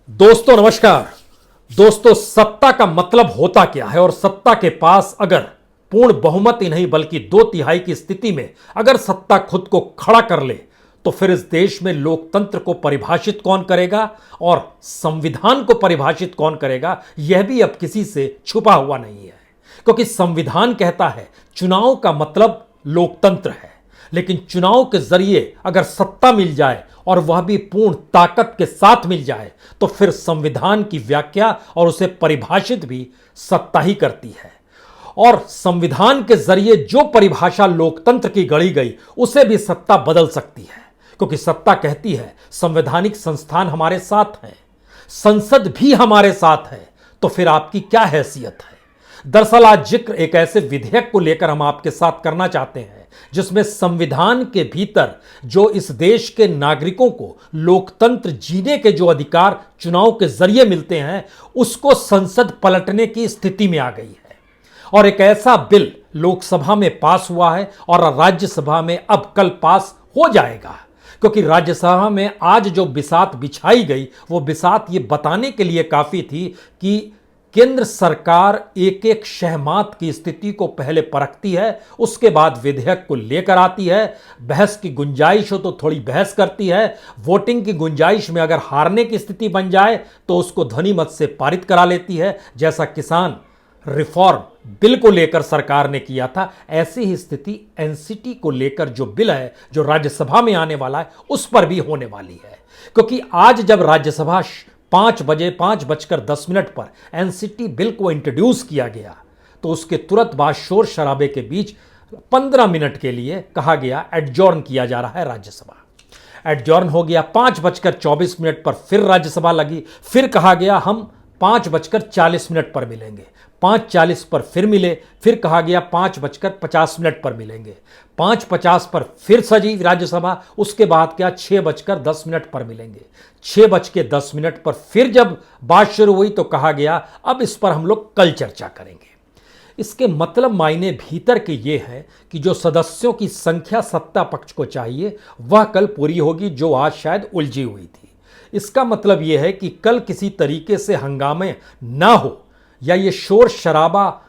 दोस्तों नमस्कार। दोस्तों, सत्ता का मतलब होता क्या है और सत्ता के पास अगर पूर्ण बहुमत ही नहीं बल्कि 2/3 की स्थिति में अगर सत्ता खुद को खड़ा कर ले तो फिर इस देश में लोकतंत्र को परिभाषित कौन करेगा और संविधान को परिभाषित कौन करेगा, यह भी अब किसी से छुपा हुआ नहीं है। क्योंकि संविधान कहता है चुनाव का मतलब लोकतंत्र है, लेकिन चुनाव के जरिए अगर सत्ता मिल जाए और वह भी पूर्ण ताकत के साथ मिल जाए तो फिर संविधान की व्याख्या और उसे परिभाषित भी सत्ता ही करती है। और संविधान के जरिए जो परिभाषा लोकतंत्र की गढ़ी गई उसे भी सत्ता बदल सकती है, क्योंकि सत्ता कहती है संवैधानिक संस्थान हमारे साथ हैं, संसद भी हमारे साथ है, तो फिर आपकी क्या हैसियत है। दरअसल आज जिक्र एक ऐसे विधेयक को लेकर हम आपके साथ करना चाहते हैं जिसमें संविधान के भीतर जो इस देश के नागरिकों को लोकतंत्र जीने के जो अधिकार चुनाव के जरिए मिलते हैं उसको संसद पलटने की स्थिति में आ गई है। और एक ऐसा बिल लोकसभा में पास हुआ है और राज्यसभा में अब कल पास हो जाएगा, क्योंकि राज्यसभा में आज जो बिसात बिछाई गई वो बिसात ये बताने के लिए काफी थी कि केंद्र सरकार एक एक शहमात की स्थिति को पहले परखती है, उसके बाद विधेयक को लेकर आती है, बहस की गुंजाइश हो तो थोड़ी बहस करती है, वोटिंग की गुंजाइश में अगर हारने की स्थिति बन जाए तो उसको ध्वनिमत से पारित करा लेती है, जैसा किसान रिफॉर्म बिल को लेकर सरकार ने किया था। ऐसी ही स्थिति एनसीटी को लेकर जो बिल है जो राज्यसभा में आने वाला है उस पर भी होने वाली है। क्योंकि आज जब राज्यसभा 5:10 पर एनसीटी बिल को इंट्रोड्यूस किया गया तो उसके तुरंत बाद शोर शराबे के बीच 15 मिनट के लिए कहा गया एडजॉर्न किया जा रहा है राज्यसभा। एडजॉर्न हो गया, 5:24 पर फिर राज्यसभा लगी, फिर कहा गया हम 5:40 पर मिलेंगे, 5:40 पर फिर मिले, फिर कहा गया 5:50 पर मिलेंगे, 5:50 पर फिर सजी राज्यसभा, उसके बाद क्या 6:10 पर मिलेंगे, 6:10 पर फिर जब बात शुरू हुई तो कहा गया अब इस पर हम लोग कल चर्चा करेंगे। इसके मतलब मायने भीतर के ये है कि जो सदस्यों की संख्या सत्ता पक्ष को चाहिए वह कल पूरी होगी, जो आज शायद उलझी हुई थी। इसका मतलब यह है कि कल किसी तरीके से हंगामे ना हो या ये शोर शराबा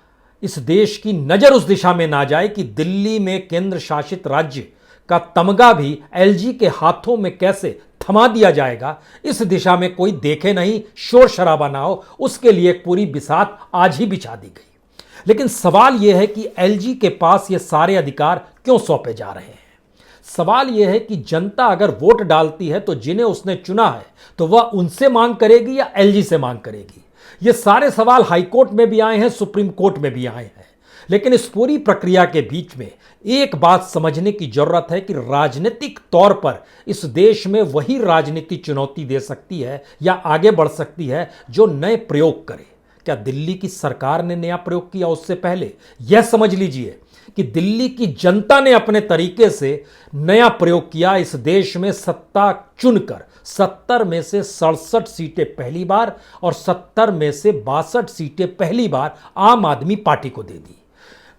इस देश की नजर उस दिशा में ना जाए कि दिल्ली में केंद्र शासित राज्य का तमगा भी एलजी के हाथों में कैसे थमा दिया जाएगा, इस दिशा में कोई देखे नहीं, शोर शराबा ना हो, उसके लिए एक पूरी बिसात आज ही बिछा दी गई। लेकिन सवाल यह है कि एलजी के पास ये सारे अधिकार क्यों सौंपे जा रहे हैं। सवाल यह है कि जनता अगर वोट डालती है तो जिन्हें उसने चुना है तो वह उनसे मांग करेगी या एलजी से मांग करेगी। ये सारे सवाल हाईकोर्ट में भी आए हैं, सुप्रीम कोर्ट में भी आए हैं। लेकिन इस पूरी प्रक्रिया के बीच में एक बात समझने की जरूरत है कि राजनीतिक तौर पर इस देश में वही राजनीति चुनौती दे सकती है या आगे बढ़ सकती है जो नए प्रयोग करे। क्या दिल्ली की सरकार ने नया प्रयोग किया उससे पहले? यह समझ लीजिए कि दिल्ली की जनता ने अपने तरीके से नया प्रयोग किया। इस देश में सत्ता चुनकर 70 में से 67 सीटें पहली बार और 70 में से 62 सीटें पहली बार आम आदमी पार्टी को दे दी।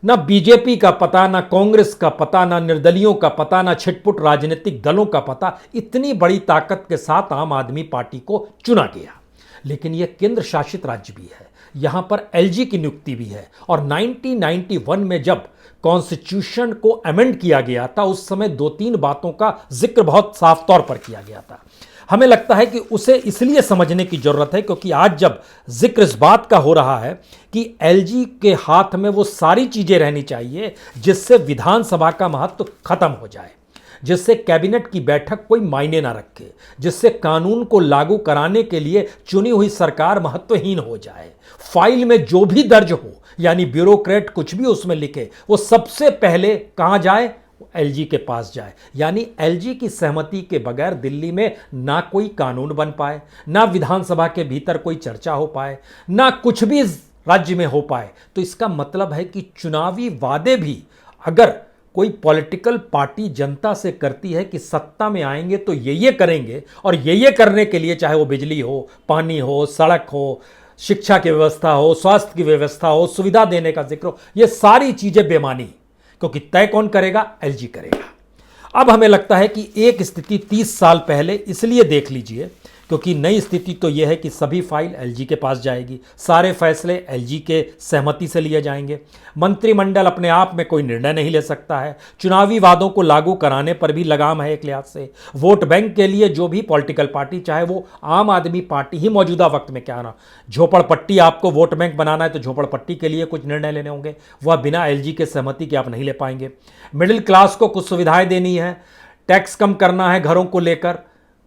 ना बीजेपी का पता, ना कांग्रेस का पता, ना निर्दलियों का पता, ना छिटपुट राजनीतिक दलों का पता, इतनी बड़ी ताकत के साथ आम आदमी पार्टी को चुना गया। लेकिन यह केंद्र शासित राज्य भी है, यहां पर एलजी की नियुक्ति भी है। और 1991 में जब कॉन्स्टिट्यूशन को अमेंड किया गया था उस समय 2-3 बातों का जिक्र बहुत साफ तौर पर किया गया था। हमें लगता है कि उसे इसलिए समझने की जरूरत है क्योंकि आज जब जिक्र इस बात का हो रहा है कि एलजी के हाथ में वो सारी चीजें रहनी चाहिए जिससे विधानसभा का महत्व खत्म हो जाए, जिससे कैबिनेट की बैठक कोई मायने ना रखे, जिससे कानून को लागू कराने के लिए चुनी हुई सरकार महत्वहीन हो जाए, फाइल में जो भी दर्ज हो यानी ब्यूरोक्रेट कुछ भी उसमें लिखे वो सबसे पहले कहां जाए, एलजी के पास जाए। यानी एलजी की सहमति के बगैर दिल्ली में ना कोई कानून बन पाए, ना विधानसभा के भीतर कोई चर्चा हो पाए, ना कुछ भी राज्य में हो पाए। तो इसका मतलब है कि चुनावी वादे भी अगर कोई पॉलिटिकल पार्टी जनता से करती है कि सत्ता में आएंगे तो ये करेंगे और ये करने के लिए चाहे वो बिजली हो, पानी हो, सड़क हो, शिक्षा की व्यवस्था हो, स्वास्थ्य की व्यवस्था हो, सुविधा देने का जिक्र हो, ये सारी चीजें बेमानी, क्योंकि तय कौन करेगा, एलजी करेगा। अब हमें लगता है कि एक स्थिति 30 साल पहले इसलिए देख लीजिए क्योंकि नई स्थिति तो यह है कि सभी फाइल एलजी के पास जाएगी, सारे फैसले एलजी के सहमति से लिए जाएंगे, मंत्रिमंडल अपने आप में कोई निर्णय नहीं ले सकता है, चुनावी वादों को लागू कराने पर भी लगाम है एक लिहाज से, वोट बैंक के लिए जो भी पॉलिटिकल पार्टी, चाहे वो आम आदमी पार्टी ही मौजूदा वक्त में क्या ना, झोपड़पट्टी आपको वोट बैंक बनाना है तो झोपड़पट्टी के लिए कुछ निर्णय लेने होंगे, वह बिना एलजी के सहमति के आप नहीं ले पाएंगे। मिडिल क्लास को कुछ सुविधाएं देनी है, टैक्स कम करना है, घरों को लेकर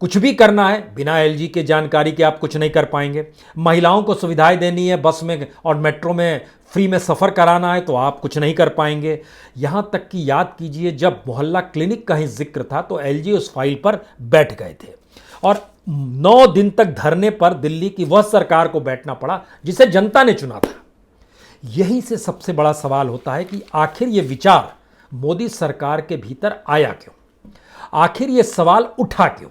कुछ भी करना है, बिना एलजी के जानकारी के आप कुछ नहीं कर पाएंगे। महिलाओं को सुविधाएं देनी है, बस में और मेट्रो में फ्री में सफ़र कराना है तो आप कुछ नहीं कर पाएंगे। यहां तक कि याद कीजिए, जब मोहल्ला क्लिनिक का ही जिक्र था तो एलजी उस फाइल पर बैठ गए थे और 9 दिन तक धरने पर दिल्ली की वह सरकार को बैठना पड़ा जिसे जनता ने चुना था। यहीं से सबसे बड़ा सवाल होता है कि आखिर यह विचार मोदी सरकार के भीतर आया क्यों, आखिर यह सवाल उठा क्यों,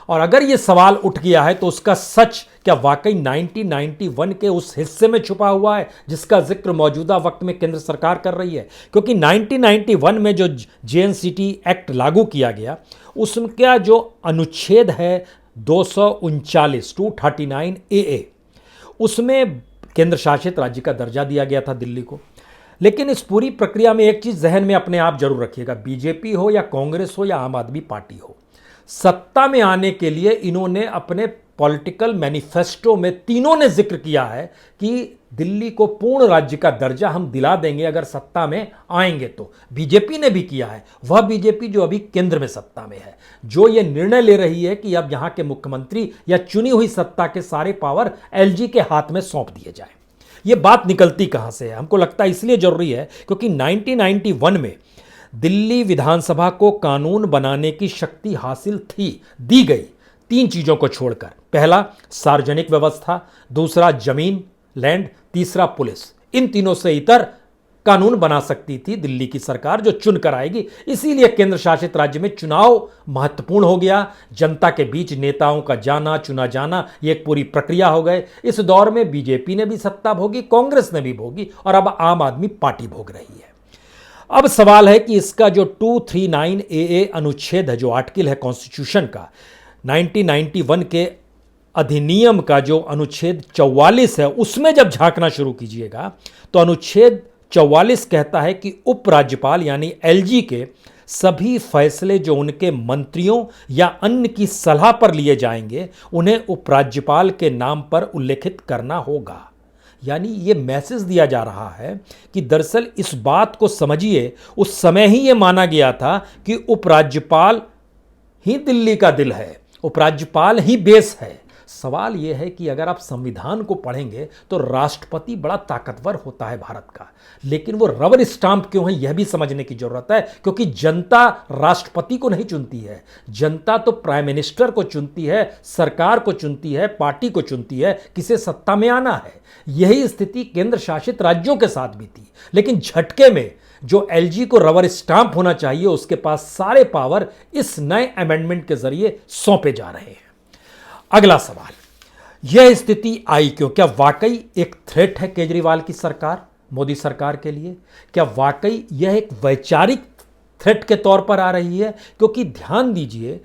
और अगर यह सवाल उठ गया है तो उसका सच क्या वाकई 1991 के उस हिस्से में छुपा हुआ है जिसका जिक्र मौजूदा वक्त में केंद्र सरकार कर रही है। क्योंकि 1991 में जो जेएनसीटी एक्ट लागू किया गया, उसका जो अनुच्छेद है 239 AA, उसमें केंद्र शासित राज्य का दर्जा दिया गया था दिल्ली को। लेकिन इस पूरी प्रक्रिया में एक चीज जहन में अपने आप जरूर रखिएगा, बीजेपी हो या कांग्रेस हो या आम आदमी पार्टी हो, सत्ता में आने के लिए इन्होंने अपने पॉलिटिकल मैनिफेस्टो में तीनों ने जिक्र किया है कि दिल्ली को पूर्ण राज्य का दर्जा हम दिला देंगे अगर सत्ता में आएंगे तो। बीजेपी ने भी किया है, वह बीजेपी जो अभी केंद्र में सत्ता में है, जो ये निर्णय ले रही है कि अब यहां के मुख्यमंत्री या चुनी हुई सत्ता के सारे पावर एलजी के हाथ में सौंप दिए जाए। ये बात निकलती कहां से है? हमको लगता है इसलिए जरूरी है क्योंकि 1991 में दिल्ली विधानसभा को कानून बनाने की शक्ति हासिल थी, दी गई 3 चीजों को छोड़कर। पहला सार्वजनिक व्यवस्था, दूसरा जमीन लैंड, तीसरा पुलिस। इन तीनों से इतर कानून बना सकती थी दिल्ली की सरकार जो चुनकर आएगी। इसीलिए केंद्र शासित राज्य में चुनाव महत्वपूर्ण हो गया, जनता के बीच नेताओं का जाना चुना जाना ये एक पूरी प्रक्रिया हो गए। इस दौर में बीजेपी ने भी सत्ता भोगी, कांग्रेस ने भी भोगी और अब आम आदमी पार्टी भोग रही है। अब सवाल है कि इसका जो 239 AA अनुच्छेद है, जो आर्टिकल है कॉन्स्टिट्यूशन का, 1991 के अधिनियम का जो अनुच्छेद 44 है, उसमें जब झांकना शुरू कीजिएगा तो अनुच्छेद 44 कहता है कि उपराज्यपाल यानी एलजी के सभी फैसले जो उनके मंत्रियों या अन्य की सलाह पर लिए जाएंगे उन्हें उपराज्यपाल के नाम पर उल्लेखित करना होगा। यानी ये मैसेज दिया जा रहा है कि दरअसल इस बात को समझिए, उस समय ही ये माना गया था कि उपराज्यपाल ही दिल्ली का दिल है, उपराज्यपाल ही बेस है। सवाल यह है कि अगर आप संविधान को पढ़ेंगे तो राष्ट्रपति बड़ा ताकतवर होता है भारत का, लेकिन वो रबर स्टाम्प क्यों है यह भी समझने की जरूरत है। क्योंकि जनता राष्ट्रपति को नहीं चुनती है, जनता तो प्राइम मिनिस्टर को चुनती है, सरकार को चुनती है, पार्टी को चुनती है, किसे सत्ता में आना है। यही स्थिति केंद्र शासित राज्यों के साथ भी थी, लेकिन झटके में जो एलजी को रबर स्टाम्प होना चाहिए उसके पास सारे पावर इस नए अमेंडमेंट के जरिए सौंपे जा रहे हैं। अगला सवाल, यह स्थिति आई क्यों? क्या वाकई एक थ्रेट है केजरीवाल की सरकार, मोदी सरकार के लिए? क्या वाकई यह एक वैचारिक थ्रेट के तौर पर आ रही है? क्योंकि ध्यान दीजिए,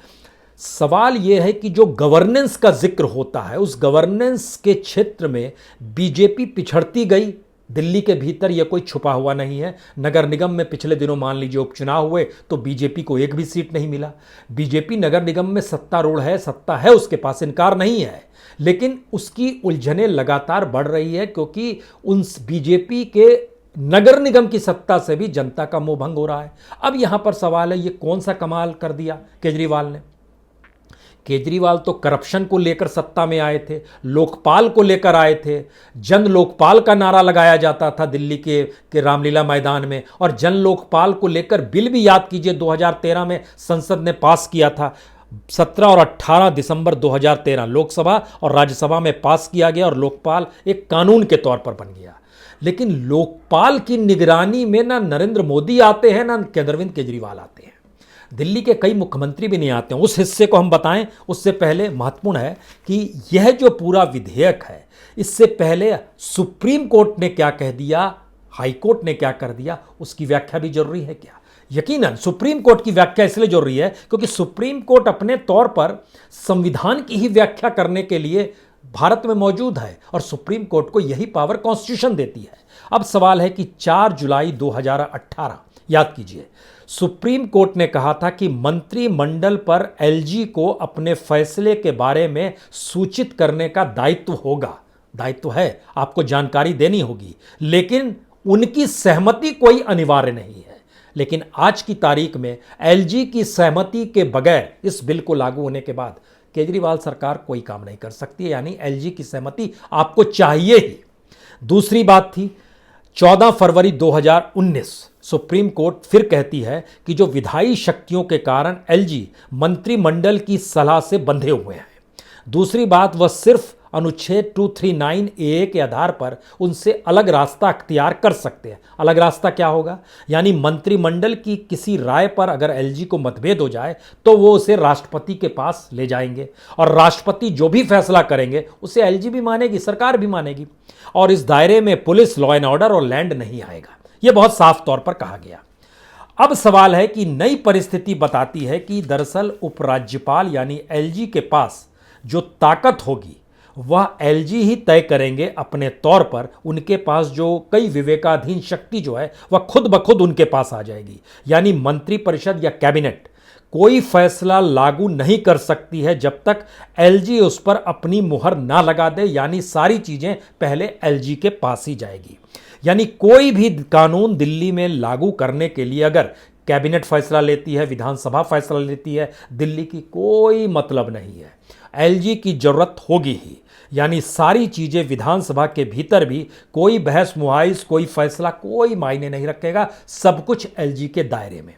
सवाल यह है कि जो गवर्नेंस का जिक्र होता है उस गवर्नेंस के क्षेत्र में बीजेपी पिछड़ती गई। दिल्ली के भीतर यह कोई छुपा हुआ नहीं है। नगर निगम में पिछले दिनों मान लीजिए उपचुनाव हुए तो बीजेपी को एक भी सीट नहीं मिला। बीजेपी नगर निगम में सत्तारूढ़ है, सत्ता है उसके पास, इनकार नहीं है, लेकिन उसकी उलझनें लगातार बढ़ रही है क्योंकि उन बीजेपी के नगर निगम की सत्ता से भी जनता का मोह भंग हो रहा है। अब यहां पर सवाल है, ये कौन सा कमाल कर दिया केजरीवाल ने? केजरीवाल तो करप्शन को लेकर सत्ता में आए थे, लोकपाल को लेकर आए थे, जन लोकपाल का नारा लगाया जाता था दिल्ली के रामलीला मैदान में, और जन लोकपाल को लेकर बिल भी याद कीजिए 2013 में संसद ने पास किया था। 17 और 18 दिसंबर 2013 लोकसभा और राज्यसभा में पास किया गया और लोकपाल एक कानून के तौर पर बन गया। लेकिन लोकपाल की निगरानी में ना नरेंद्र मोदी आते हैं ना अरविंद केजरीवाल आते हैं, दिल्ली के कई मुख्यमंत्री भी नहीं आते हैं। उस हिस्से को हम बताएं उससे पहले महत्वपूर्ण है कि यह जो पूरा विधेयक है, इससे पहले सुप्रीम कोर्ट ने क्या कह दिया, हाई कोर्ट ने क्या कर दिया, उसकी व्याख्या भी जरूरी है क्या? यकीनन सुप्रीम कोर्ट की व्याख्या इसलिए जरूरी है क्योंकि सुप्रीम कोर्ट अपने तौर पर संविधान की ही व्याख्या करने के लिए भारत में मौजूद है और सुप्रीम कोर्ट को यही पावर कॉन्स्टिट्यूशन देती है। अब सवाल है कि 4 जुलाई 2018, याद कीजिए, सुप्रीम कोर्ट ने कहा था कि मंत्रिमंडल पर एलजी को अपने फैसले के बारे में सूचित करने का दायित्व होगा। दायित्व है, आपको जानकारी देनी होगी, लेकिन उनकी सहमति कोई अनिवार्य नहीं है। लेकिन आज की तारीख में एलजी की सहमति के बगैर इस बिल को लागू होने के बाद केजरीवाल सरकार कोई काम नहीं कर सकती है, यानी एलजी की सहमति आपको चाहिए ही। दूसरी बात थी 14 फरवरी 2019, सुप्रीम कोर्ट फिर कहती है कि जो विधायी शक्तियों के कारण एलजी मंत्रिमंडल की सलाह से बंधे हुए हैं। दूसरी बात, वह सिर्फ अनुच्छेद 239 ए के आधार पर उनसे अलग रास्ता अख्तियार कर सकते हैं। अलग रास्ता क्या होगा? यानी मंत्रिमंडल की किसी राय पर अगर एलजी को मतभेद हो जाए तो वो उसे राष्ट्रपति के पास ले जाएंगे और राष्ट्रपति जो भी फैसला करेंगे उसे एलजी भी मानेगी, सरकार भी मानेगी, और इस दायरे में पुलिस, लॉ एंड ऑर्डर और लैंड नहीं आएगा। यह बहुत साफ तौर पर कहा गया। अब सवाल है कि नई परिस्थिति बताती है कि दरअसल उपराज्यपाल यानी एलजी के पास जो ताकत होगी वह एलजी ही तय करेंगे अपने तौर पर। उनके पास जो कई विवेकाधीन शक्ति जो है वह खुद ब खुद उनके पास आ जाएगी, यानी मंत्रिपरिषद या कैबिनेट कोई फैसला लागू नहीं कर सकती है जब तक एलजी उस पर अपनी मुहर ना लगा दे, यानी सारी चीजें पहले एलजी के पास ही जाएगी। यानी कोई भी कानून दिल्ली में लागू करने के लिए अगर कैबिनेट फैसला लेती है, विधानसभा फैसला लेती है, दिल्ली की कोई मतलब नहीं है, एलजी की जरूरत होगी ही। यानी सारी चीजें विधानसभा के भीतर भी कोई बहस मुहाइस, कोई फैसला कोई मायने नहीं रखेगा, सब कुछ एलजी के दायरे में।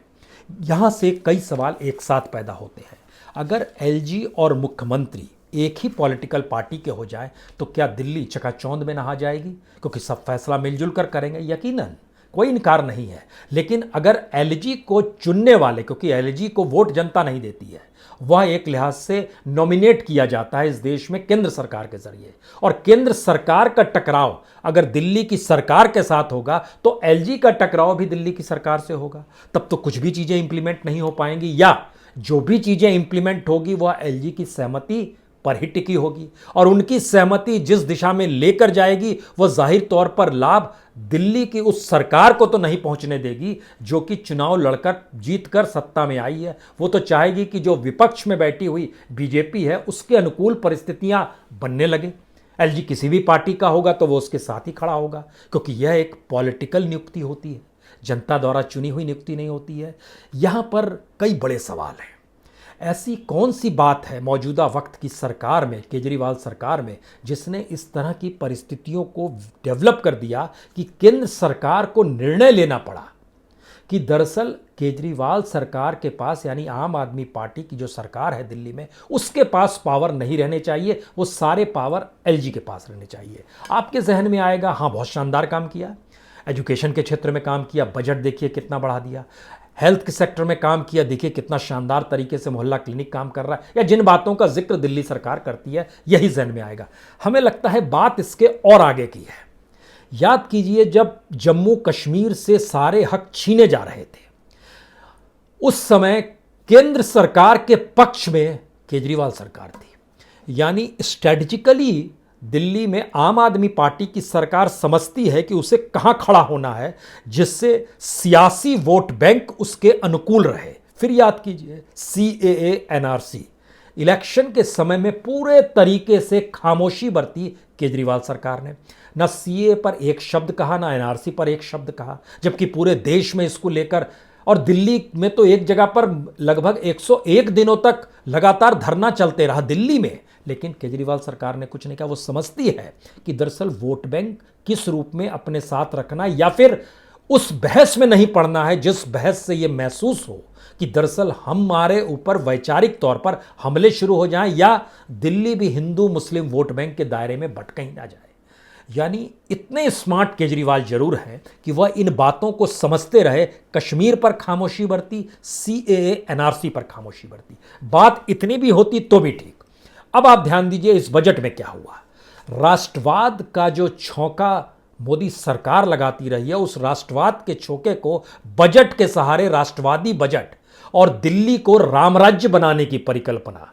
यहां से कई सवाल एक साथ पैदा होते हैं। अगर एलजी और मुख्यमंत्री एक ही पॉलिटिकल पार्टी के हो जाए तो क्या दिल्ली चकाचौंध में नहा जाएगी? क्योंकि सब फैसला मिलजुल कर करेंगे, यकीनन कोई इनकार नहीं है। लेकिन अगर एलजी को चुनने वाले, क्योंकि एलजी को वोट जनता नहीं देती है, वह एक लिहाज से नॉमिनेट किया जाता है इस देश में केंद्र सरकार के जरिए, और केंद्र सरकार का टकराव अगर दिल्ली की सरकार के साथ होगा तो एलजी का टकराव भी दिल्ली की सरकार से होगा। तब तो कुछ भी चीजें इंप्लीमेंट नहीं हो पाएंगी, या जो भी चीजें इंप्लीमेंट होगी वह एलजी की सहमति पर ही टिकी होगी, और उनकी सहमति जिस दिशा में लेकर जाएगी वह जाहिर तौर पर लाभ दिल्ली की उस सरकार को तो नहीं पहुंचने देगी जो कि चुनाव लड़कर जीतकर सत्ता में आई है। वो तो चाहेगी कि जो विपक्ष में बैठी हुई बीजेपी है उसके अनुकूल परिस्थितियां बनने लगे। एलजी किसी भी पार्टी का होगा तो वो उसके साथ ही खड़ा होगा, क्योंकि यह एक पॉलिटिकल नियुक्ति होती है, जनता द्वारा चुनी हुई नियुक्ति नहीं होती है। यहां पर कई बड़े सवाल हैं। ऐसी कौन सी बात है मौजूदा वक्त की सरकार में, केजरीवाल सरकार में, जिसने इस तरह की परिस्थितियों को डेवलप कर दिया कि केंद्र सरकार को निर्णय लेना पड़ा कि दरअसल केजरीवाल सरकार के पास, यानी आम आदमी पार्टी की जो सरकार है दिल्ली में, उसके पास पावर नहीं रहने चाहिए, वो सारे पावर एलजी के पास रहने चाहिए। आपके जहन में आएगा, हाँ बहुत शानदार काम किया, एजुकेशन के क्षेत्र में काम किया, बजट देखिए कितना बढ़ा दिया, हेल्थ के सेक्टर में काम किया, देखिए कितना शानदार तरीके से मोहल्ला क्लिनिक काम कर रहा है, या जिन बातों का जिक्र दिल्ली सरकार करती है यही जहन में आएगा। हमें लगता है बात इसके और आगे की है। याद कीजिए जब जम्मू कश्मीर से सारे हक छीने जा रहे थे उस समय केंद्र सरकार के पक्ष में केजरीवाल सरकार थी, यानी स्ट्रेटेजिकली दिल्ली में आम आदमी पार्टी की सरकार समझती है कि उसे कहां खड़ा होना है जिससे सियासी वोट बैंक उसके अनुकूल रहे। फिर याद कीजिए सीएए, एनआरसी, इलेक्शन के समय में पूरे तरीके से खामोशी बरती केजरीवाल सरकार ने। ना सीएए पर एक शब्द कहा, ना एनआरसी पर एक शब्द कहा, जबकि पूरे देश में इसको लेकर, और दिल्ली में तो एक जगह पर लगभग 101 दिनों तक लगातार धरना चलते रहा दिल्ली में, लेकिन केजरीवाल सरकार ने कुछ नहीं कहा। वो समझती है कि दरअसल वोट बैंक किस रूप में अपने साथ रखना, या फिर उस बहस में नहीं पड़ना है जिस बहस से ये महसूस हो कि दरअसल हमारे ऊपर वैचारिक तौर पर हमले शुरू हो जाएं, या दिल्ली भी हिंदू मुस्लिम वोट बैंक के दायरे में भटक ही ना जाए। यानी इतने स्मार्ट केजरीवाल जरूर हैं कि वह इन बातों को समझते रहे, कश्मीर पर खामोशी बरती, सीएए, एनआरसी पर खामोशी बरती। बात इतनी भी होती तो भी ठीक। अब आप ध्यान दीजिए इस बजट में क्या हुआ। राष्ट्रवाद का जो छौंका मोदी सरकार लगाती रही है, उस राष्ट्रवाद के छोके को बजट के सहारे राष्ट्रवादी बजट और दिल्ली को रामराज्य बनाने की परिकल्पना,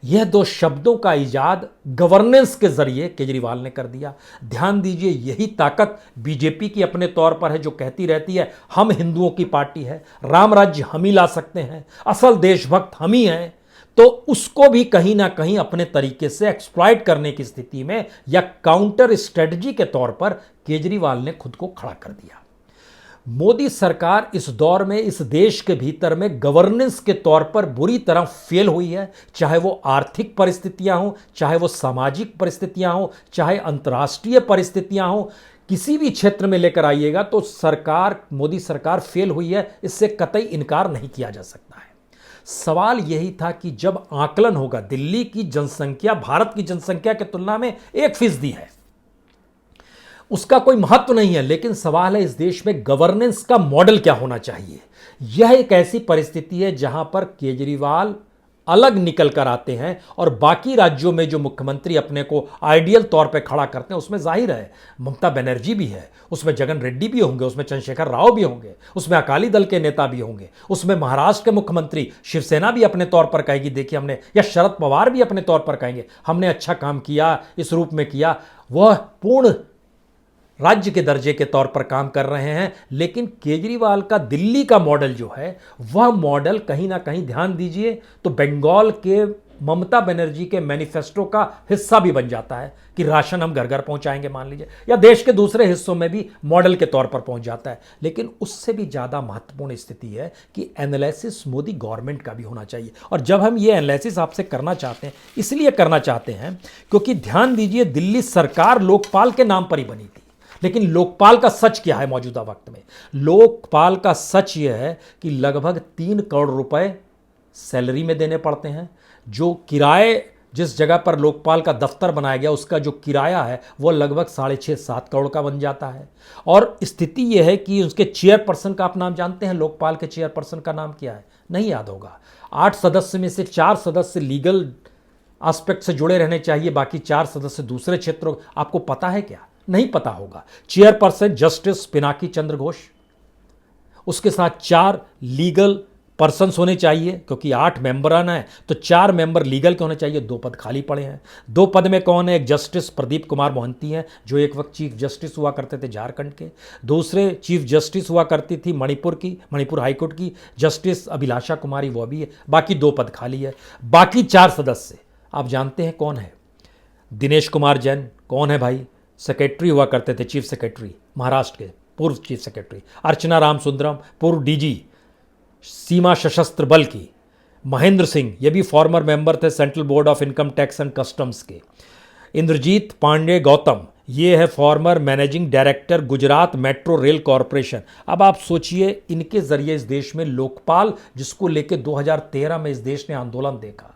यह दो शब्दों का इजाद गवर्नेंस के जरिए केजरीवाल ने कर दिया। ध्यान दीजिए, यही ताकत बीजेपी की अपने तौर पर है, जो कहती रहती है हम हिंदुओं की पार्टी है, राम राज्य हम ही ला सकते हैं, असल देशभक्त हम ही हैं। तो उसको भी कहीं ना कहीं अपने तरीके से एक्सप्लॉइट करने की स्थिति में या काउंटर स्ट्रेटजी के तौर पर केजरीवाल ने खुद को खड़ा कर दिया। मोदी सरकार इस दौर में इस देश के भीतर में गवर्नेंस के तौर पर बुरी तरह फेल हुई है, चाहे वो आर्थिक परिस्थितियां हो, चाहे वो सामाजिक परिस्थितियां हो, चाहे अंतर्राष्ट्रीय परिस्थितियां हो, किसी भी क्षेत्र में लेकर आइएगा तो सरकार, मोदी सरकार फेल हुई है, इससे कतई इनकार नहीं किया जा सकता है। सवाल यही था कि जब आकलन होगा, दिल्ली की जनसंख्या भारत की जनसंख्या की तुलना में 1% है, उसका कोई महत्व नहीं है, लेकिन सवाल है इस देश में गवर्नेंस का मॉडल क्या होना चाहिए। यह एक ऐसी परिस्थिति है जहां पर केजरीवाल अलग निकल कर आते हैं और बाकी राज्यों में जो मुख्यमंत्री अपने को आइडियल तौर पे खड़ा करते हैं, उसमें जाहिर है ममता बनर्जी भी है, उसमें जगन रेड्डी भी होंगे, उसमें चंद्रशेखर राव भी होंगे, उसमें अकाली दल के नेता भी होंगे, उसमें महाराष्ट्र के मुख्यमंत्री शिवसेना भी अपने तौर पर कहेगी देखिए हमने, या शरद पवार भी अपने तौर पर कहेंगे हमने अच्छा काम किया, इस रूप में किया। वह पूर्ण राज्य के दर्जे के तौर पर काम कर रहे हैं। लेकिन केजरीवाल का दिल्ली का मॉडल जो है, वह मॉडल कहीं ना कहीं, ध्यान दीजिए, तो बंगाल के ममता बनर्जी के मैनिफेस्टो का हिस्सा भी बन जाता है कि राशन हम घर घर पहुंचाएंगे मान लीजिए, या देश के दूसरे हिस्सों में भी मॉडल के तौर पर पहुंच जाता है। लेकिन उससे भी ज़्यादा महत्वपूर्ण स्थिति है कि एनालिसिस मोदी गवर्नमेंट का भी होना चाहिए। और जब हम ये एनालिसिस आपसे करना चाहते हैं, इसलिए करना चाहते हैं क्योंकि ध्यान दीजिए, दिल्ली सरकार लोकपाल के नाम पर ही बनी थी, लेकिन लोकपाल का सच क्या है मौजूदा वक्त में? लोकपाल का सच यह है कि लगभग 3 करोड़ रुपए सैलरी में देने पड़ते हैं। जो किराए, जिस जगह पर लोकपाल का दफ्तर बनाया गया, उसका जो किराया है वो लगभग 6.5-7 करोड़ का बन जाता है। और स्थिति यह है कि उसके चेयरपर्सन का आप नाम जानते हैं? लोकपाल के चेयरपर्सन का नाम क्या है? नहीं याद होगा। 8 सदस्य में से 4 सदस्य लीगल एस्पेक्ट से जुड़े रहने चाहिए, बाकी 4 सदस्य दूसरे क्षेत्रों। आपको पता है क्या? नहीं पता होगा। चेयरपर्सन जस्टिस पिनाकी चंद्र घोष, उसके साथ 4 लीगल पर्सन्स होने चाहिए, क्योंकि 8 मेंबरान है तो 4 मेंबर लीगल के होने चाहिए। 2 पद खाली पड़े हैं। 2 पद में कौन है? एक जस्टिस प्रदीप कुमार मोहंती हैं, जो एक वक्त चीफ जस्टिस हुआ करते थे झारखंड के। दूसरे चीफ जस्टिस हुआ करती थी मणिपुर हाईकोर्ट की जस्टिस अभिलाषा कुमारी, वो भी है। बाकी 2 पद खाली है। बाकी 4 सदस्य आप जानते हैं कौन है? दिनेश कुमार जैन, कौन है भाई? सेक्रेटरी हुआ करते थे, चीफ सेक्रेटरी महाराष्ट्र के, पूर्व चीफ सेक्रेटरी। अर्चना रामसुंदरम, पूर्व डीजी सीमा सशस्त्र बल की। महेंद्र सिंह, ये भी फॉर्मर मेंबर थे central board of income tax and customs के। इंद्रजीत पांडे गौतम, ये है farmer managing director Gujarat metro rail corporation. अब आप सोचिए, इनके जरिए इस देश में लोकपाल, जिसको लेके 2013 में इस देश ने आंदोलन देखा,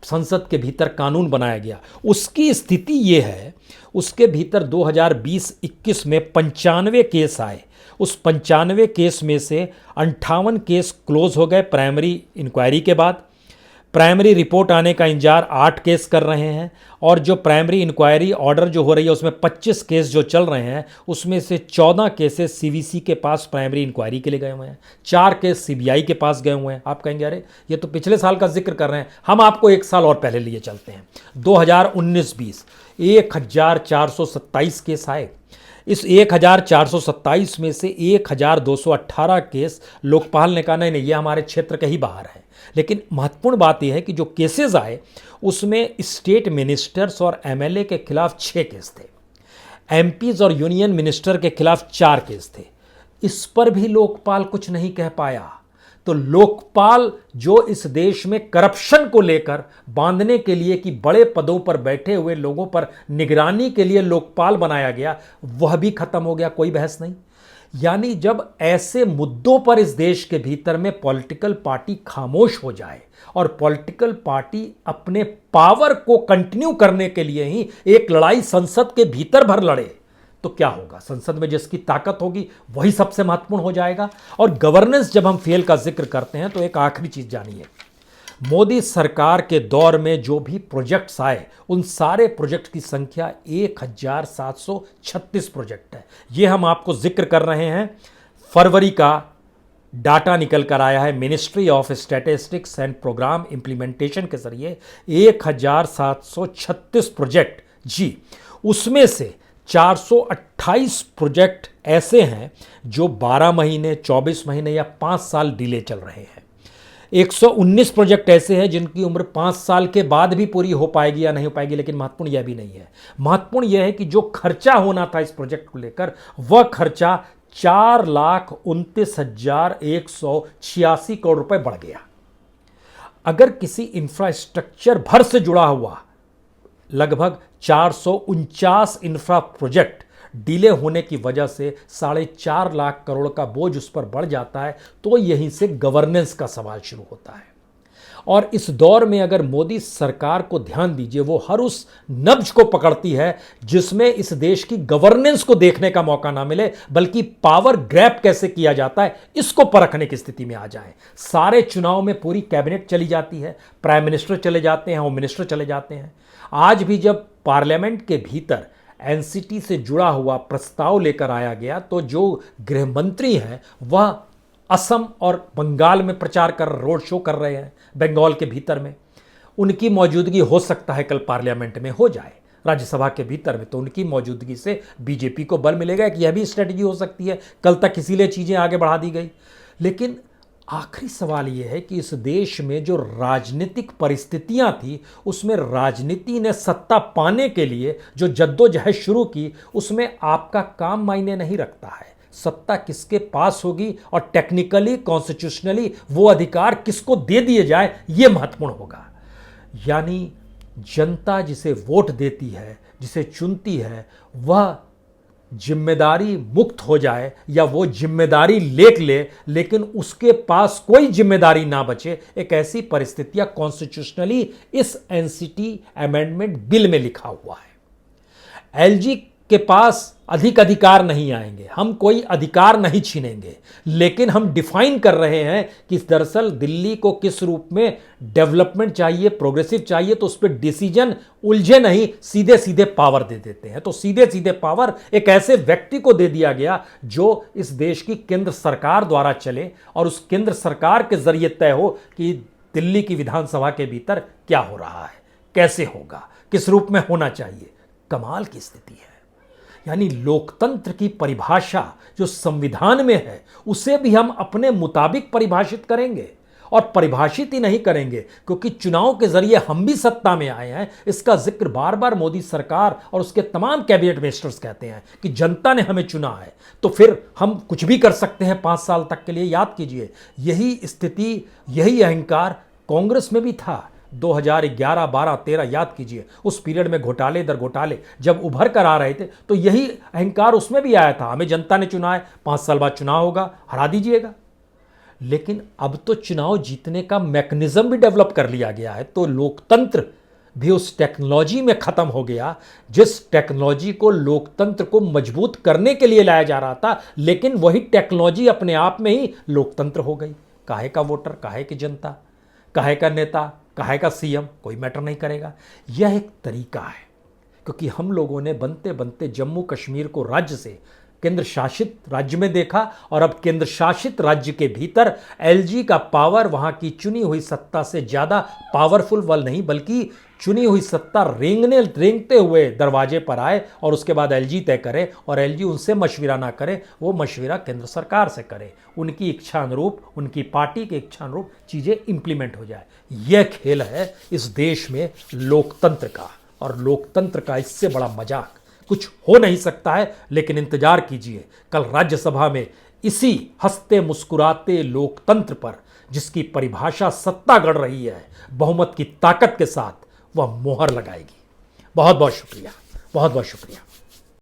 संसद के भीतर कानून बनाया गया, उसकी स्थिति ये है, उसके भीतर 2020-21 में 95 केस आए। उस 95 केस में से 58 केस क्लोज हो गए प्राइमरी इंक्वायरी के बाद। प्राइमरी रिपोर्ट आने का इंतजार 8 केस कर रहे हैं, और जो प्राइमरी इंक्वायरी ऑर्डर जो हो रही है उसमें 25 केस जो चल रहे हैं, उसमें से 14 केसेस सीवीसी के पास प्राइमरी इंक्वायरी के लिए गए हुए हैं, 4 केस सीबीआई के पास गए हुए हैं। आप कहेंगे अरे ये तो पिछले साल का जिक्र कर रहे हैं। हम आपको 1 साल और पहले लिए चलते हैं, 2019-20, 1427 केस आए। इस 1427 में से 1218 केस लोकपाल ने कहा नहीं नहीं, ये हमारे क्षेत्र के ही बाहर है। लेकिन महत्वपूर्ण बात यह है कि जो केसेस आए उसमें स्टेट मिनिस्टर्स और एमएलए के खिलाफ 6 केस थे, एमपीज और यूनियन मिनिस्टर के खिलाफ 4 केस थे। इस पर भी लोकपाल कुछ नहीं कह पाया। तो लोकपाल, जो इस देश में करप्शन को लेकर बांधने के लिए कि बड़े पदों पर बैठे हुए लोगों पर निगरानी के लिए लोकपाल बनाया गया, वह भी खत्म हो गया, कोई बहस नहीं। यानी जब ऐसे मुद्दों पर इस देश के भीतर में पॉलिटिकल पार्टी खामोश हो जाए और पॉलिटिकल पार्टी अपने पावर को कंटिन्यू करने के लिए ही एक लड़ाई संसद के भीतर भर लड़े, तो क्या होगा? संसद में जिसकी ताकत होगी वही सबसे महत्वपूर्ण हो जाएगा। और गवर्नेंस जब हम फेल का जिक्र करते हैं तो एक आखिरी चीज जानिए, मोदी सरकार के दौर में जो भी प्रोजेक्ट्स आए उन सारे प्रोजेक्ट की संख्या 1736 प्रोजेक्ट है। ये हम आपको जिक्र कर रहे हैं, फरवरी का डाटा निकल कर आया है ministry of statistics and programme implementation के जरिए 1736 प्रोजेक्ट जी। उसमें से 428 प्रोजेक्ट ऐसे हैं जो 12 महीने, 24 महीने या 5 साल डिले चल रहे हैं। 119 प्रोजेक्ट ऐसे हैं जिनकी उम्र 5 साल के बाद भी पूरी हो पाएगी या नहीं हो पाएगी। लेकिन महत्वपूर्ण यह भी नहीं है, महत्वपूर्ण यह है कि जो खर्चा होना था इस प्रोजेक्ट को लेकर वह खर्चा 4,29,186 करोड़ रुपए बढ़ गया। अगर किसी इंफ्रास्ट्रक्चर भर से जुड़ा हुआ लगभग 449 इंफ्रा प्रोजेक्ट डिले होने की वजह से 4.5 लाख करोड़ का बोझ उस पर बढ़ जाता है, तो यहीं से गवर्नेंस का सवाल शुरू होता है। और इस दौर में अगर मोदी सरकार को ध्यान दीजिए, वो हर उस नब्ज को पकड़ती है जिसमें इस देश की गवर्नेंस को देखने का मौका ना मिले, बल्कि पावर ग्रैब कैसे किया जाता है इसको परखने की स्थिति में आ जाए। सारे चुनाव में पूरी कैबिनेट चली जाती है, प्राइम मिनिस्टर चले जाते हैं, होम मिनिस्टर चले जाते हैं। आज भी जब पार्लियामेंट के भीतर एनसीटी से जुड़ा हुआ प्रस्ताव लेकर आया गया तो जो गृह मंत्री हैं वह असम और बंगाल में प्रचार कर रोड शो कर रहे हैं। बंगाल के भीतर में उनकी मौजूदगी हो सकता है कल पार्लियामेंट में हो जाए, राज्यसभा के भीतर में, तो उनकी मौजूदगी से बीजेपी को बल मिलेगा कि यह भी स्ट्रेटजी हो सकती है। कल तक इसीलिए चीज़ें आगे बढ़ा दी गई। लेकिन आखिरी सवाल यह है कि इस देश में जो राजनीतिक परिस्थितियां थी उसमें राजनीति ने सत्ता पाने के लिए जो जद्दोजहद शुरू की उसमें आपका काम मायने नहीं रखता है। सत्ता किसके पास होगी और टेक्निकली कॉन्स्टिट्यूशनली वो अधिकार किसको दे दिए जाए ये महत्वपूर्ण होगा। यानी जनता जिसे वोट देती है, जिसे चुनती है, वह जिम्मेदारी मुक्त हो जाए या वो जिम्मेदारी ले लेकिन उसके पास कोई जिम्मेदारी ना बचे, एक ऐसी परिस्थितियां कॉन्स्टिट्यूशनली इस एनसीटी अमेंडमेंट बिल में लिखा हुआ है। एलजी के पास अधिक अधिकार नहीं आएंगे, हम कोई अधिकार नहीं छीनेंगे, लेकिन हम डिफाइन कर रहे हैं कि दरअसल दिल्ली को किस रूप में डेवलपमेंट चाहिए, प्रोग्रेसिव चाहिए, तो उस पर डिसीजन उलझे नहीं, सीधे सीधे पावर दे देते हैं। तो सीधे सीधे पावर एक ऐसे व्यक्ति को दे दिया गया जो इस देश की केंद्र सरकार द्वारा चले और उस केंद्र सरकार के जरिए तय हो कि दिल्ली की विधानसभा के भीतर क्या हो रहा है, कैसे होगा, किस रूप में होना चाहिए। कमाल की स्थिति है। यानी लोकतंत्र की परिभाषा जो संविधान में है उसे भी हम अपने मुताबिक परिभाषित करेंगे, और परिभाषित ही नहीं करेंगे क्योंकि चुनाव के जरिए हम भी सत्ता में आए हैं। इसका जिक्र बार बार मोदी सरकार और उसके तमाम कैबिनेट मिनिस्टर्स कहते हैं कि जनता ने हमें चुना है, तो फिर हम कुछ भी कर सकते हैं 5 साल तक के लिए। याद कीजिए, यही स्थिति, यही अहंकार कांग्रेस में भी था 2011, 12, 13। याद कीजिए, उस पीरियड में घोटाले दर घोटाले जब उभर कर आ रहे थे तो यही अहंकार उसमें भी आया था, हमें जनता ने चुना है, 5 साल बाद चुनाव होगा, हरा दीजिएगा। लेकिन अब तो चुनाव जीतने का मैकेनिज्म भी डेवलप कर लिया गया है, तो लोकतंत्र भी उस टेक्नोलॉजी में खत्म हो गया जिस टेक्नोलॉजी को लोकतंत्र को मजबूत करने के लिए लाया जा रहा था, लेकिन वही टेक्नोलॉजी अपने आप में ही लोकतंत्र हो गई। काहे का वोटर, काहे की जनता, काहे का नेता, काहे का सीएम, कोई मैटर नहीं करेगा। यह एक तरीका है क्योंकि हम लोगों ने बनते बनते जम्मू कश्मीर को राज्य से केंद्र शासित राज्य में देखा, और अब केंद्र शासित राज्य के भीतर एलजी का पावर वहां की चुनी हुई सत्ता से ज्यादा पावरफुल वल नहीं, बल्कि चुनी हुई सत्ता रेंगते हुए दरवाजे पर आए और उसके बाद एलजी तय करे, और एलजी उनसे मशविरा ना करे, वो मशविरा केंद्र सरकार से करे, उनकी इच्छा अनुरूप, उनकी पार्टी के इच्छा अनुरूप चीज़ें इंप्लीमेंट हो जाए। यह खेल है इस देश में लोकतंत्र का, और लोकतंत्र का इससे बड़ा मजाक कुछ हो नहीं सकता है। लेकिन इंतजार कीजिए, कल राज्यसभा में इसी हंसते मुस्कुराते लोकतंत्र पर, जिसकी परिभाषा सत्ता गढ़ रही है, बहुमत की ताकत के साथ वह मोहर लगाएगी। बहुत बहुत शुक्रिया, बहुत बहुत शुक्रिया।